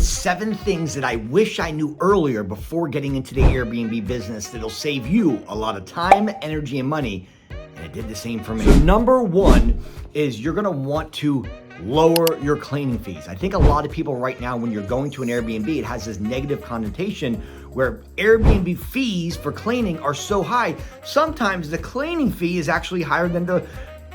the 7 things that I wish I knew earlier before getting into the Airbnb business that'll save you a lot of time, energy, and money. And it did the same for me. So number 1 is you're gonna want to lower your cleaning fees. I think a lot of people right now, when you're going to an Airbnb, it has this negative connotation where Airbnb fees for cleaning are so high. Sometimes the cleaning fee is actually higher than the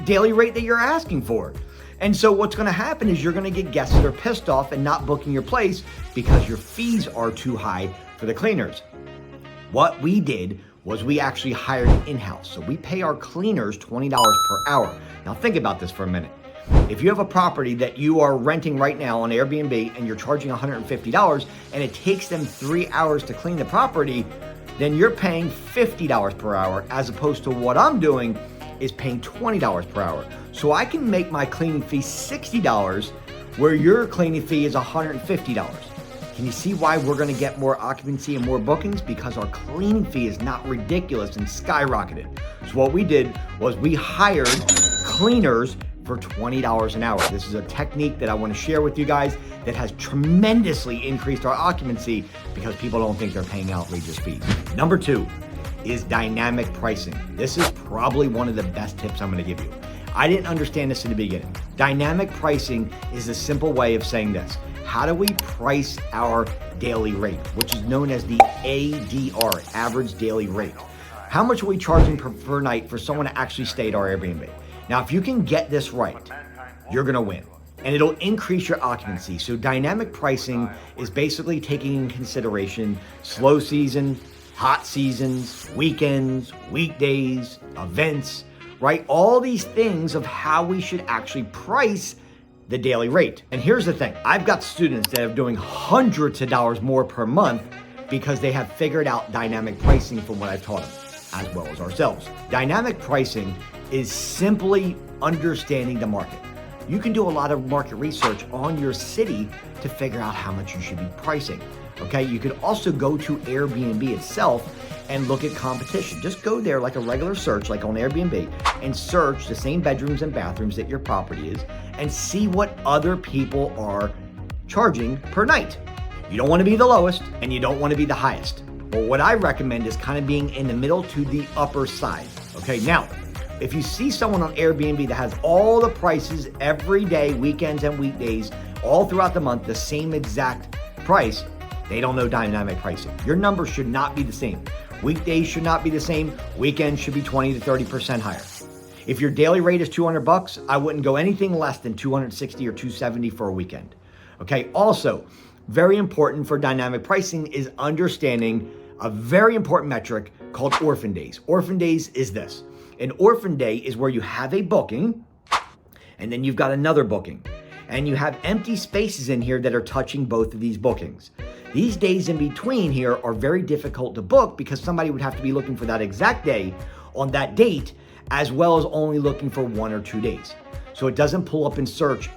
daily rate that you're asking for. And so what's gonna happen is you're gonna get guests that are pissed off and not booking your place because your fees are too high for the cleaners. What we did was we actually hired in-house. So we pay our cleaners $20 per hour. Now think about this for a minute. If you have a property that you are renting right now on Airbnb and you're charging $150 and it takes them 3 hours to clean the property, then you're paying $50 per hour, as opposed to what I'm doing is paying $20 per hour. So I can make my cleaning fee $60 where your cleaning fee is $150. Can you see why we're gonna get more occupancy and more bookings? Because our cleaning fee is not ridiculous and skyrocketed. So what we did was we hired cleaners for $20 an hour. This is a technique that I want to share with you guys that has tremendously increased our occupancy because people don't think they're paying outrageous fees. Number 2 is dynamic pricing. This is probably one of the best tips I'm going to give you. I didn't understand this in the beginning. Dynamic pricing is a simple way of saying this. How do we price our daily rate, which is known as the ADR, average daily rate? How much are we charging per night for someone to actually stay at our Airbnb? Now, if you can get this right, you're gonna win, and it'll increase your occupancy. So dynamic pricing is basically taking in consideration slow season, hot seasons, weekends, weekdays, events, right? All these things of how we should actually price the daily rate. And here's the thing, I've got students that are doing hundreds of dollars more per month because they have figured out dynamic pricing from what I've taught them, as well as ourselves. Dynamic pricing is simply understanding the market. You can do a lot of market research on your city to figure out how much you should be pricing. Okay, you could also go to Airbnb itself and look at competition. Just go there like a regular search, like on Airbnb, and search the same bedrooms and bathrooms that your property is and see what other people are charging per night. You don't want to be the lowest and you don't want to be the highest. But what I recommend is kind of being in the middle to the upper side. Okay, now, if you see someone on Airbnb that has all the prices every day, weekends and weekdays, all throughout the month, the same exact price, they don't know dynamic pricing. Your numbers should not be the same. Weekdays should not be the same. Weekends should be 20 to 30% higher. If your daily rate is $200, I wouldn't go anything less than $260 or $270 for a weekend. Okay, also, very important for dynamic pricing is understanding a very important metric called orphan days. Orphan days is this. An orphan day is where you have a booking and then you've got another booking and you have empty spaces in here that are touching both of these bookings. These days in between here are very difficult to book because somebody would have to be looking for that exact day on that date, as well as only looking for 1 or 2 days. So it doesn't pull up in search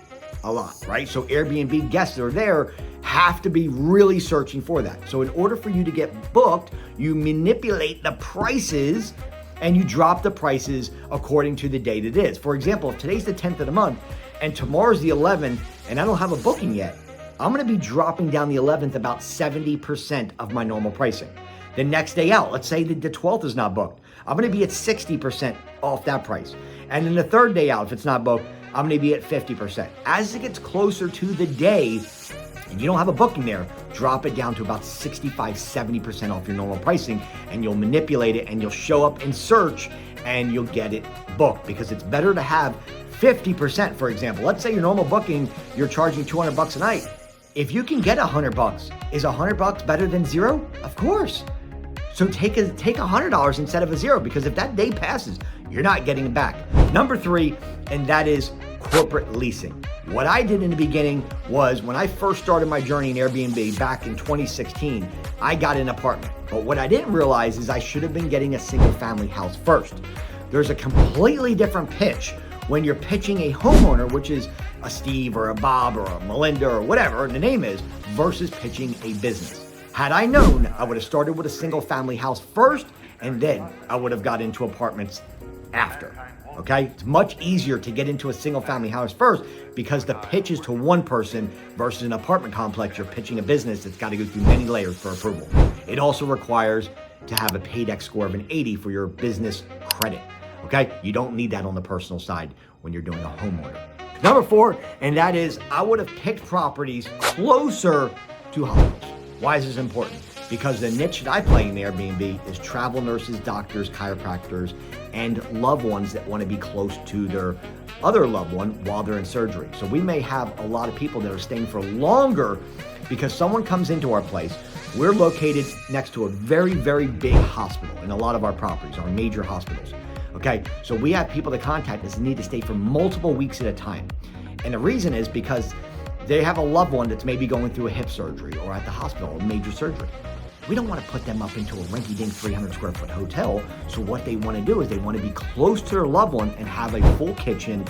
a lot, right? So Airbnb guests that are there have to be really searching for that. So in order for you to get booked, you manipulate the prices and you drop the prices according to the date it is. For example, if today's the 10th of the month and tomorrow's the 11th and I don't have a booking yet, I'm gonna be dropping down the 11th about 70% of my normal pricing. The next day out, let's say that the 12th is not booked, I'm gonna be at 60% off that price. And then the third day out, if it's not booked, I'm gonna be at 50%. As it gets closer to the day and you don't have a booking there, drop it down to about 65, 70% off your normal pricing and you'll manipulate it and you'll show up in search and you'll get it booked, because it's better to have 50%, for example. Let's say your normal booking, you're charging $200 a night. If you can get $100, is $100 better than zero? Of course. So take $100 instead of a zero, because if that day passes, you're not getting it back. Number 3, and that is corporate leasing. What I did in the beginning was, when I first started my journey in Airbnb back in 2016, I got an apartment. But what I didn't realize is I should have been getting a single family house first. There's a completely different pitch when you're pitching a homeowner, which is a Steve or a Bob or a Melinda or whatever the name is, versus pitching a business. Had I known, I would have started with a single family house first, and then I would have got into apartments after. okay? It's much easier to get into a single family house first because the pitch is to one person versus an apartment complex. You're pitching a business that's got to go through many layers for approval. It also requires to have a PAYDEX score of an 80 for your business credit, okay? You don't need that on the personal side when you're doing a homeowner. Number 4, and that is I would have picked properties closer to hospitals. Why is this important? Because the niche that I play in the Airbnb is travel nurses, doctors, chiropractors, and loved ones that want to be close to their other loved one while they're in surgery. So we may have a lot of people that are staying for longer because someone comes into our place. We're located next to a very, very big hospital in a lot of our properties, our major hospitals. Okay, so we have people that contact us and need to stay for multiple weeks at a time. And the reason is because they have a loved one that's maybe going through a hip surgery or at the hospital, a major surgery. We don't want to put them up into a rinky-dink 300 square foot hotel. So what they want to do is they want to be close to their loved one and have a full kitchen,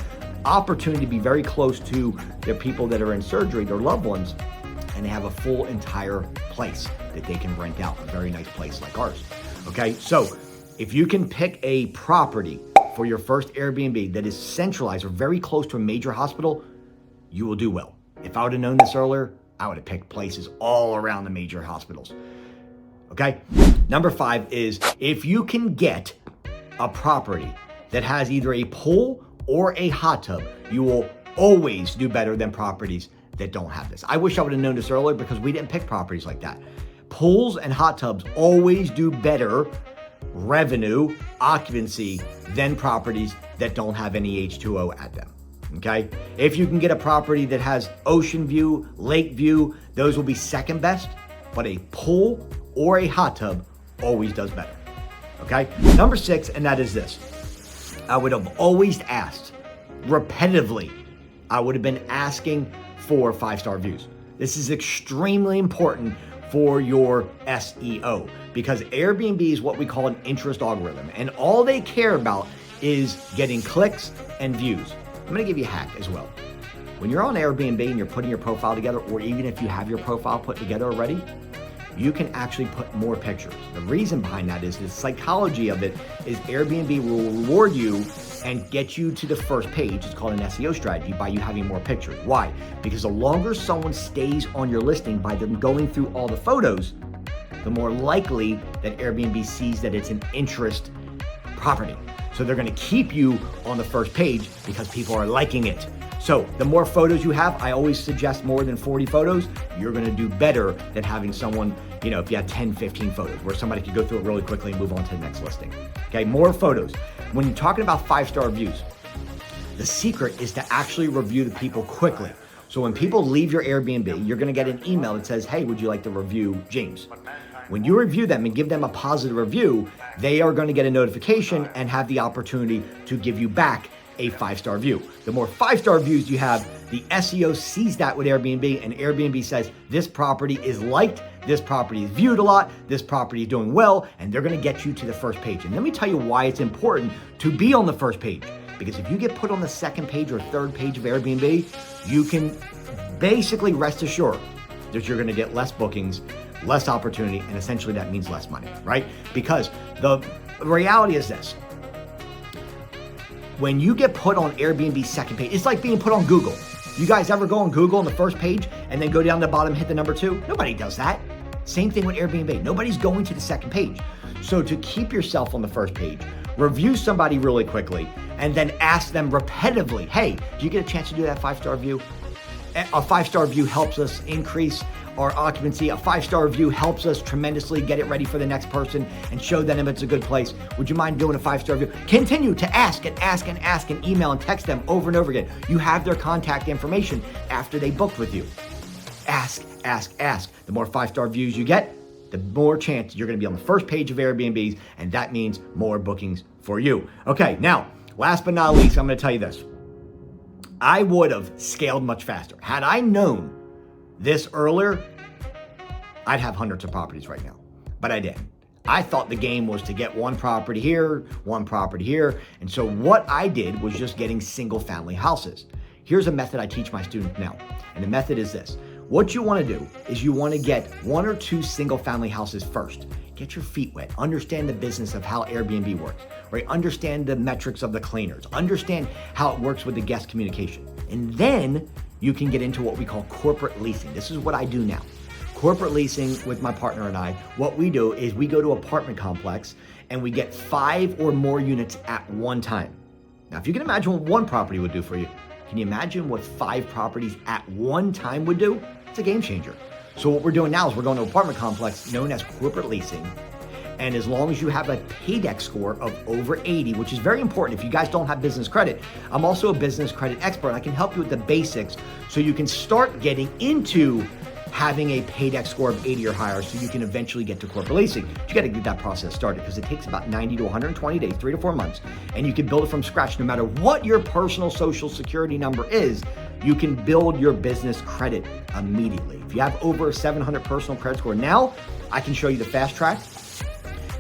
opportunity to be very close to their people that are in surgery, their loved ones, and they have a full entire place that they can rent out, a very nice place like ours. Okay, so if you can pick a property for your first Airbnb that is centralized or very close to a major hospital, you will do well. If I would have known this earlier, I would have picked places all around the major hospitals. Okay? Number 5 is if you can get a property that has either a pool or a hot tub, you will always do better than properties that don't have this. I wish I would have known this earlier because we didn't pick properties like that. Pools and hot tubs always do better revenue, occupancy than properties that don't have any H2O at them. Okay? If you can get a property that has ocean view, lake view, those will be second best, but a pool or a hot tub always does better. Okay? Number 6, and that is this. I would have always asked repetitively, I would have been asking for 5-star views. This is extremely important for your SEO because Airbnb is what we call an interest algorithm, and all they care about is getting clicks and views. I'm gonna give you a hack as well. When you're on Airbnb and you're putting your profile together, or even if you have your profile put together already, you can actually put more pictures. The reason behind that is the psychology of it is Airbnb will reward you and get you to the first page. It's called an SEO strategy by you having more pictures. Why? Because the longer someone stays on your listing by them going through all the photos, the more likely that Airbnb sees that it's an interest property. So they're gonna keep you on the first page because people are liking it. So the more photos you have, I always suggest more than 40 photos, you're gonna do better than having someone, if you have 10, 15 photos where somebody could go through it really quickly and move on to the next listing. Okay, more photos. When you're talking about 5-star views, the secret is to actually review the people quickly. So when people leave your Airbnb, you're gonna get an email that says, hey, would you like to review James? When you review them and give them a positive review, they are gonna get a notification and have the opportunity to give you back a 5-star view. The more 5-star views you have, the SEO sees that with Airbnb, and Airbnb says this property is liked, this property is viewed a lot, this property is doing well, and they're gonna get you to the first page. And let me tell you why it's important to be on the first page. Because if you get put on the second page or third page of Airbnb, you can basically rest assured that you're gonna get less bookings, less opportunity, and essentially that means less money, right? Because the reality is this. When you get put on Airbnb's second page, it's like being put on Google. You guys ever go on Google on the first page and then go down to the bottom, hit the number 2? Nobody does that. Same thing with Airbnb. Nobody's going to the second page. So to keep yourself on the first page, review somebody really quickly and then ask them repetitively, hey, do you get a chance to do that 5-star view? A 5-star view helps us increase our occupancy. A 5-star review helps us tremendously get it ready for the next person and show them if it's a good place. Would you mind doing a 5-star review? Continue to ask and ask and ask and email and text them over and over again. You have their contact information after they booked with you. Ask, ask, ask. The more 5-star views you get, the more chance you're gonna be on the first page of Airbnbs, and that means more bookings for you. Okay, now, last but not least, I'm gonna tell you this. I would have scaled much faster. Had I known this earlier, I'd have hundreds of properties right now, but I didn't. I thought the game was to get one property here, and so what I did was just getting single family houses. Here's a method I teach my students now, and the method is this. What you wanna do is you wanna get 1 or 2 single family houses first. get your feet wet, understand the business of how Airbnb works, right? Understand the metrics of the cleaners, understand how it works with the guest communication. And then you can get into what we call corporate leasing. This is what I do now. Corporate leasing with my partner and I, what we do is we go to apartment complex and we get 5 or more units at one time. Now, if you can imagine what one property would do for you, can you imagine what 5 properties at one time would do? It's a game changer. So what we're doing now is we're going to an apartment complex known as corporate leasing. And as long as you have a paydex score of over 80, which is very important. If you guys don't have business credit, I'm also a business credit expert. I can help you with the basics so you can start getting into having a paydex score of 80 or higher so you can eventually get to corporate leasing. You got to get that process started because it takes about 90 to 120 days, 3 to 4 months, and you can build it from scratch. No matter what your personal social security number is, you can build your business credit immediately. If you have over a 700 personal credit score now, I can show you the fast track.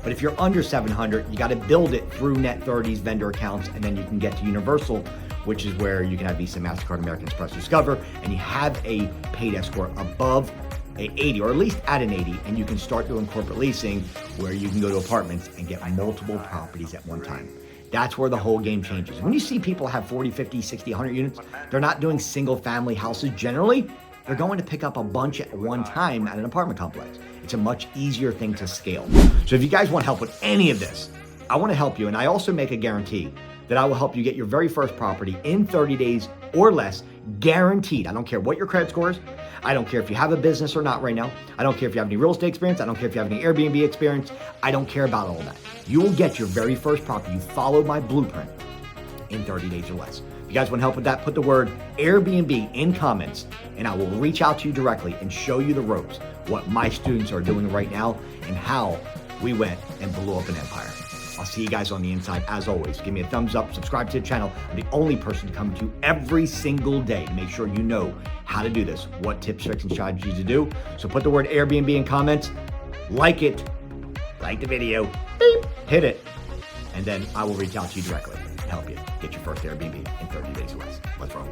But if you're under 700, you got to build it through Net30's vendor accounts, and then you can get to Universal, which is where you can have Visa, MasterCard, American Express, Discover, and you have a paydex score above a 80, or at least at an 80, and you can start doing corporate leasing where you can go to apartments and get multiple properties at one time. That's where the whole game changes. When you see people have 40, 50, 60, 100 units, they're not doing single family houses generally. They're going to pick up a bunch at one time at an apartment complex. It's a much easier thing to scale. So if you guys want help with any of this, I want to help you. And I also make a guarantee that I will help you get your very first property in 30 days or less, guaranteed. I don't care what your credit score is. I don't care if you have a business or not right now. I don't care if you have any real estate experience. I don't care if you have any Airbnb experience. I don't care about all that. You will get your very first property. You follow my blueprint in 30 days or less. If you guys want help with that, put the word Airbnb in comments and I will reach out to you directly and show you the ropes, what my students are doing right now and how we went and blew up an empire. I'll see you guys on the inside. As always, give me a thumbs up, subscribe to the channel. I'm the only person to come to you every single day to make sure you know how to do this, what tips, tricks, and strategies to do. So put the word Airbnb in comments, like it, like the video, beep, hit it, and then I will reach out to you directly and help you get your first Airbnb in 30 days or less. Let's roll.